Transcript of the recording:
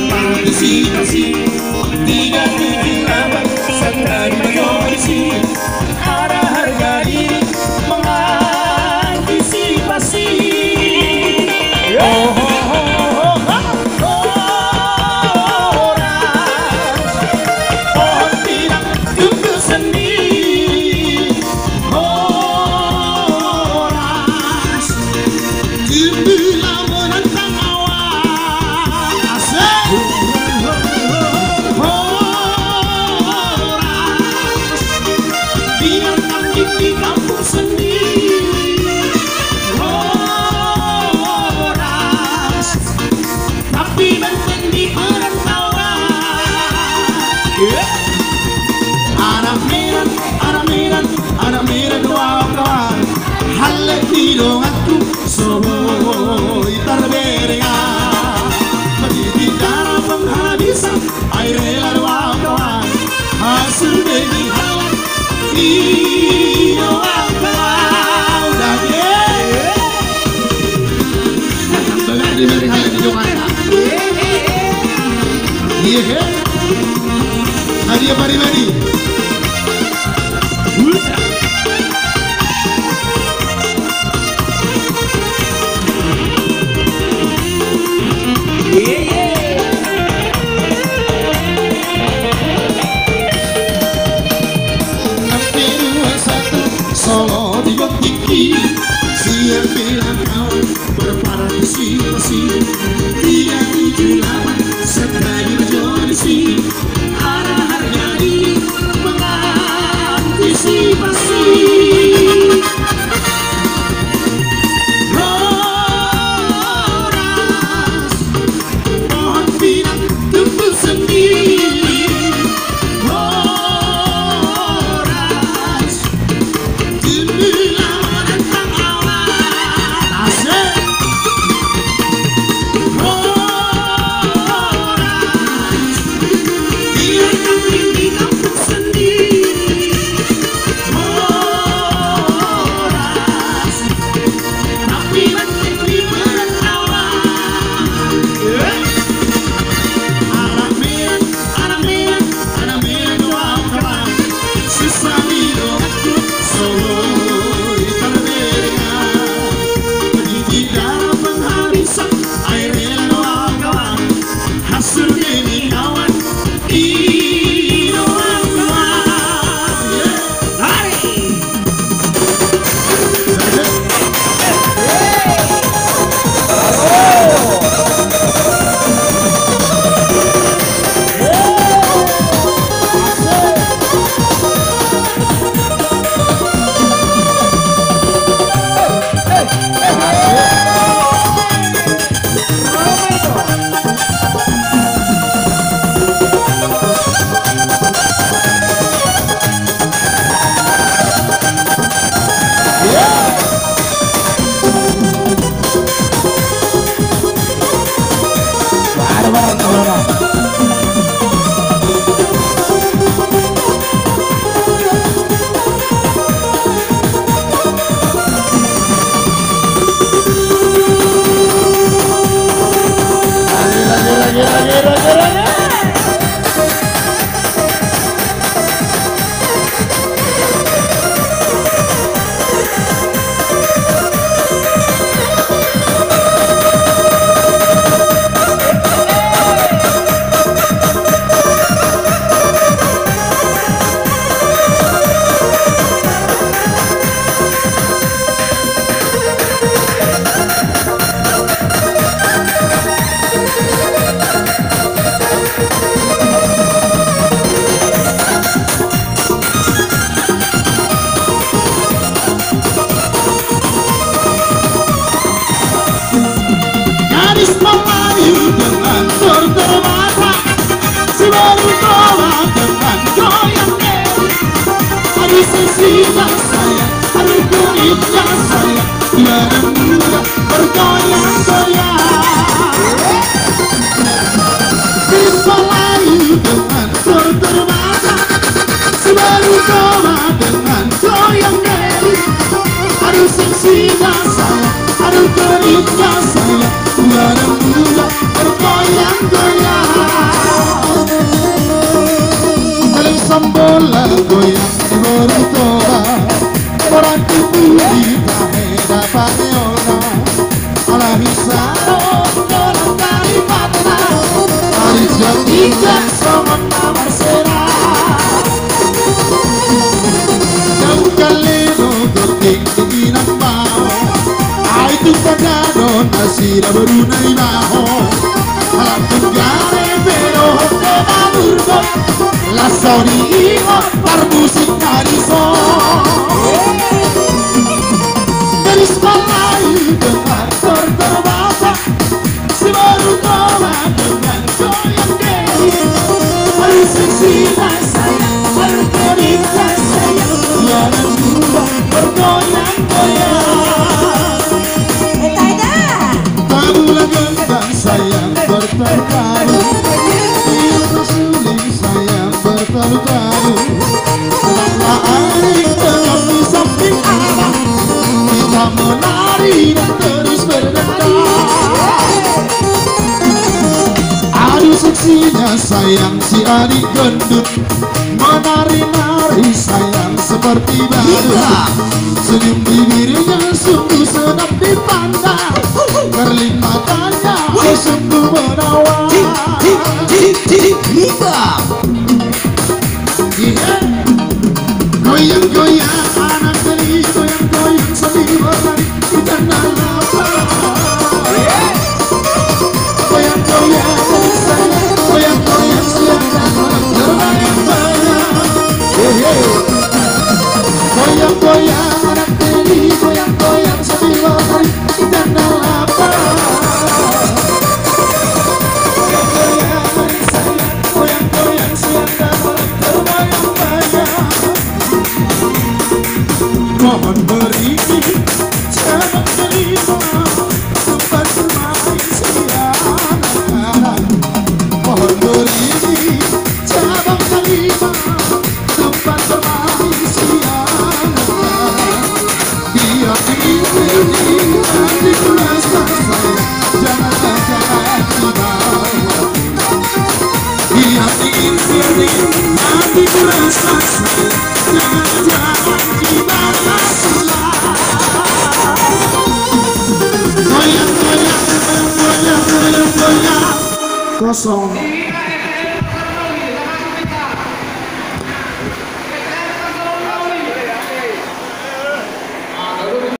berpartisipasi 378 serta dimajorisi ada harga diri mengantisipasi. Oh, pohon pinang tumbuh seni, horas tumbuhlah menentang awan. Horas biar kami di kampung seni, horas tapi benteng di perantauan. Anak merah dua kawan, halek di dongakku soboy terberinga. Menjadi cara penghabisan air rela dua kawan, hasil dari halat di dua kawan. Udah benar dari halat di dua kawan. Iya, hadiah pribadi. Solo digotiki, siap bilang kawan berpartisipasi 378 serta dimajorisi ada harga diri mengantisipasi. Horas pohon pinang tumbuh sendiri, horas tumbuhlah menentang awan. Asik. Horas biar kami di kampung seni, horas tapi benteng di perantauan. Anak merah dua kawan, sisa hidupku soboy terberinga. Menjadi darah penghabisan air rela dua kawan, hasil ini kawan di dua kawan. Hari gadis Melayu dengan termata, si baru tua dengan goyang diri. Aduh sesinya saya, aduh kulitnya saya, yang muda bergoyang-goyang. Gadis Melayu dengan termata, si baru tua dengan goyang diri. Aduh sesinya saya, aduh kulitnya saya, yang muda bergoyang-goyang. tira berunai baho alam tunggare pero tema burgo la sonio par musik nariso dari sekolah dengan terbaca si baru tua dengan goyang diri baru seksi sayang baru cerita sayang tiada dua bergoyang-goyang tabulan dan sayang bertertalu ilmu suling sayang bertalu-talu tetaplah adik tetap di samping Allah kita menari dan terus berdendam adu seksinya sayang si adik gendut menari-nari sayang seperti badut senyum bibirnya sungguh senang dipandang kerling matanya sungguh menawan goyang-goyang anak teri goyang-goyang sambil berlari di tanah lapang goyang-goyang dari saya goyang-goyang siang dan malam terbayang-bayang goyang-goyang anak teri goyang-goyang sambil berlari di tanah lapang goyang-goyang dari saya goyang-goyang siang dan malam terbayang-bayang mohon beri jangan terima tempat bermain siang mohon beri jangan terima tempat bermain siang dia ini nanti kurasa saya jangan dibawa dia ini nanti kurasa saya jangan dibawa goyang, goyang, goyang, goyang, goyang, kosong.